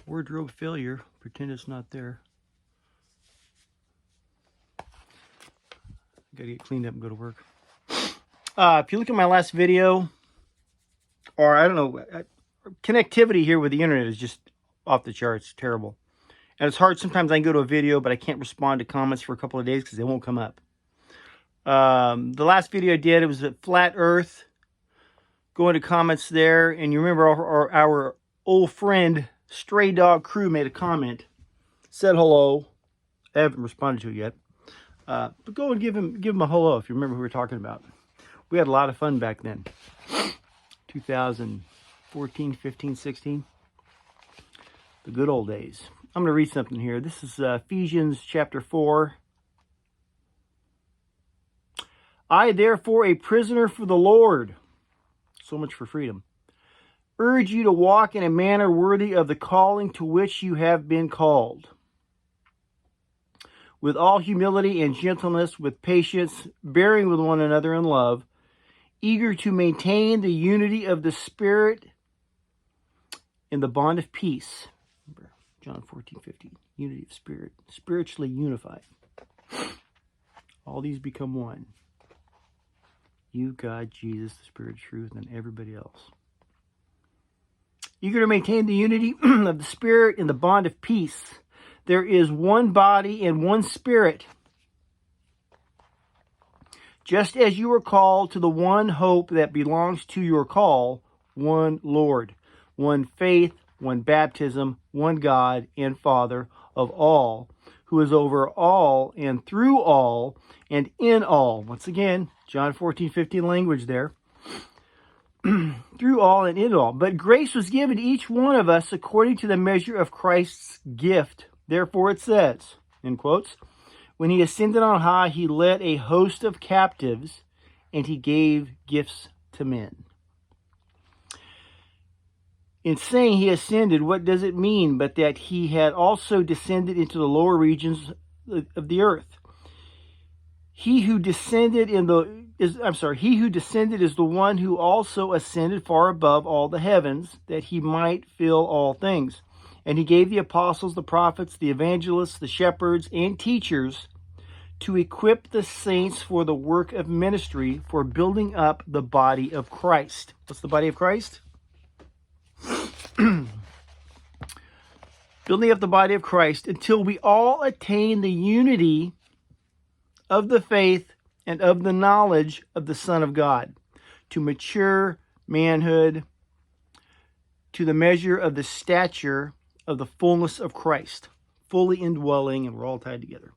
Wardrobe failure. Pretend it's not there. Gotta get cleaned up and go to work. If you look at my last video, or I don't know, connectivity here with the internet is just off the charts. Terrible. And it's hard. Sometimes I can go to a video, but I can't respond to comments for a couple of days because they won't come up. The last video I did, it was at Flat Earth. Go into comments there, and you remember our old friend Stray Dog Crew made a comment, said hello. I haven't responded to it yet, but go and give him a hello if you remember who we're talking about. We had a lot of fun back then. 2014, 15, 16. The good old days. I'm going to read something here. This is Ephesians chapter 4. I, therefore, a prisoner for the Lord. So much for freedom. Urge you to walk in a manner worthy of the calling to which you have been called, with all humility and gentleness, with patience, bearing with one another in love, eager to maintain the unity of the Spirit in the bond of peace. Remember, John 14:15, unity of spirit, spiritually unified. All these become one. You, God, Jesus, the Spirit of truth, and everybody else. Eager to maintain the unity of the Spirit in the bond of peace. There is one body and one Spirit. Just as you were called to the one hope that belongs to your call, one Lord, one faith, one baptism, one God and Father of all, who is over all and through all and in all. Once again, John 14:15 language there. Through all and in all. But grace was given to each one of us according to the measure of Christ's gift. Therefore it says, in quotes, when he ascended on high, he led a host of captives and he gave gifts to men. In saying he ascended, what does it mean but that he had also descended into the lower regions of the earth? He who descended is the one who also ascended far above all the heavens, that he might fill all things. And he gave the apostles, the prophets, the evangelists, the shepherds, and teachers to equip the saints for the work of ministry, for building up the body of Christ. What's the body of Christ? Building up the body of Christ until we all attain the unity of the faith and of the knowledge of the Son of God, to mature manhood, to the measure of the stature of the fullness of Christ, fully indwelling, and we're all tied together.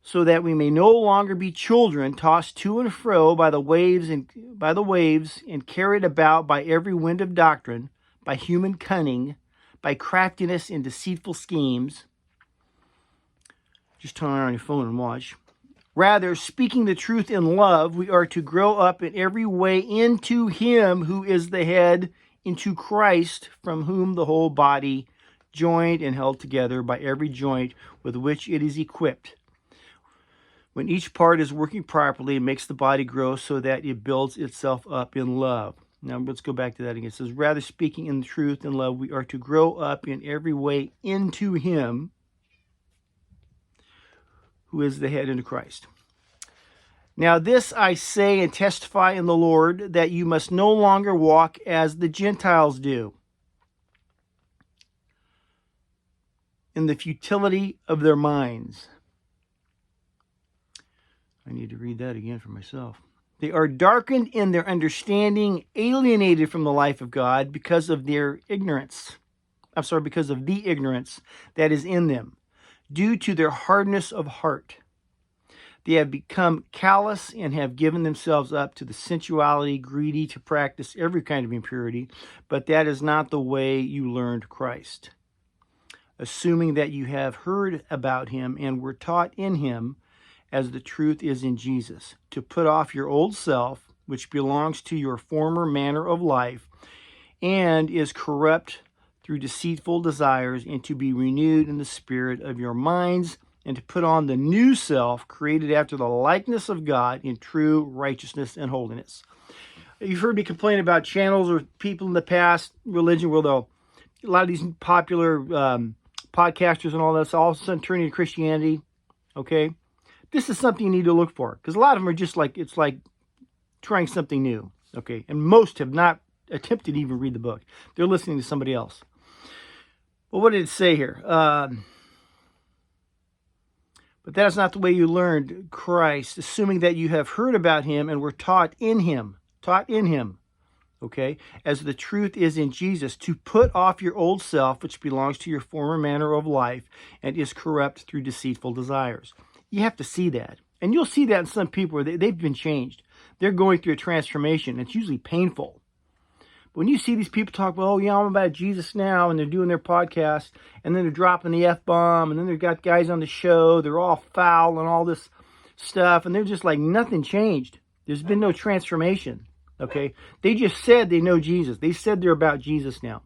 So that we may no longer be children tossed to and fro by the waves and carried about by every wind of doctrine, by human cunning, by craftiness and deceitful schemes. Just turn on your phone and watch. Rather, speaking the truth in love, we are to grow up in every way into him who is the head, into Christ, from whom the whole body, joined and held together by every joint with which it is equipped, when each part is working properly, it makes the body grow so that it builds itself up in love. Now let's go back to that again. It says, rather, speaking in the truth in love, we are to grow up in every way into him who is the head, into Christ. Now this I say and testify in the Lord, that you must no longer walk as the Gentiles do, in the futility of their minds. I need to read that again for myself. They are darkened in their understanding, alienated from the life of God because of their ignorance. Because of the ignorance that is in them, due to their hardness of heart. They have become callous and have given themselves up to the sensuality, greedy to practice every kind of impurity, but that is not the way you learned Christ. Assuming that you have heard about him and were taught in him, as the truth is in Jesus, to put off your old self, which belongs to your former manner of life, and is corrupt through deceitful desires, and to be renewed in the spirit of your minds, and to put on the new self, created after the likeness of God in true righteousness and holiness. You've heard me complain about channels or people in the past, religion, where a lot of these popular podcasters and all this all of a sudden turn into Christianity. Okay, this is something you need to look for, because a lot of them are just like, it's like trying something new. Okay, and most have not attempted to even read the book. They're listening to somebody else. Well, what did it say here? But that is not the way you learned Christ, assuming that you have heard about him and were taught in him. Taught in him. Okay? As the truth is in Jesus, to put off your old self, which belongs to your former manner of life and is corrupt through deceitful desires. You have to see that. And you'll see that in some people where they've been changed. They're going through a transformation. It's usually painful. But when you see these people talk, well, oh, yeah, I'm about Jesus now, and they're doing their podcast, and then they're dropping the F-bomb, and then they've got guys on the show, they're all foul and all this stuff, and they're just like, nothing changed. There's been no transformation, okay? They just said they know Jesus. They said they're about Jesus now.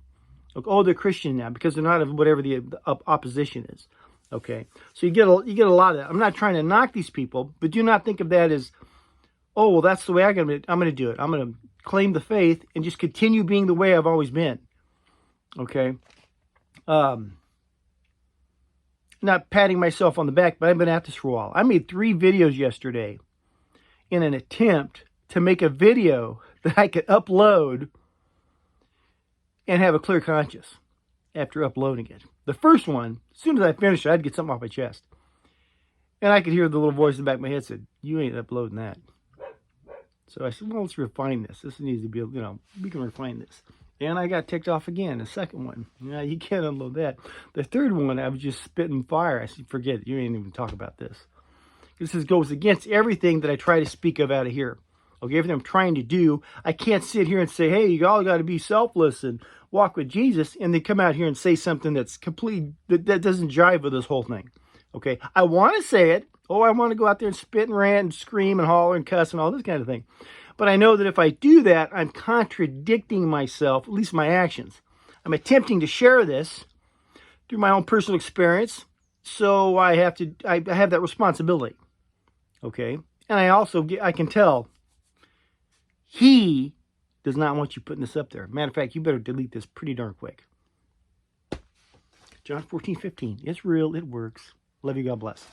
Oh, they're Christian now because they're not of whatever the opposition is, okay? So you get a lot of that. I'm not trying to knock these people, but do not think of that as, oh, well, that's the way I'm going to do it. I'm going to claim the faith and just continue being the way I've always been. Okay. Not patting myself on the back, but I've been at this for a while. I made 3 videos yesterday in an attempt to make a video that I could upload and have a clear conscience after uploading it. The first one, as soon as I finished it, I had to get something off my chest. And I could hear the little voice in the back of my head said, you ain't uploading that. So I said, well, let's refine this. This needs to be, we can refine this. And I got ticked off again, the second one. Yeah, you can't unload that. The third one, I was just spitting fire. I said, forget it. You ain't even talk about this. This goes against everything that I try to speak of out of here. Okay, everything I'm trying to do. I can't sit here and say, hey, you all got to be selfless and walk with Jesus, and then come out here and say something that's completely, that doesn't jive with this whole thing. Okay, I want to say it. Oh, I want to go out there and spit and rant and scream and holler and cuss and all this kind of thing. But I know that if I do that, I'm contradicting myself, at least my actions. I'm attempting to share this through my own personal experience. So I have that responsibility. Okay. And I can tell he does not want you putting this up there. Matter of fact, you better delete this pretty darn quick. John 14:15. It's real. It works. Love you. God bless.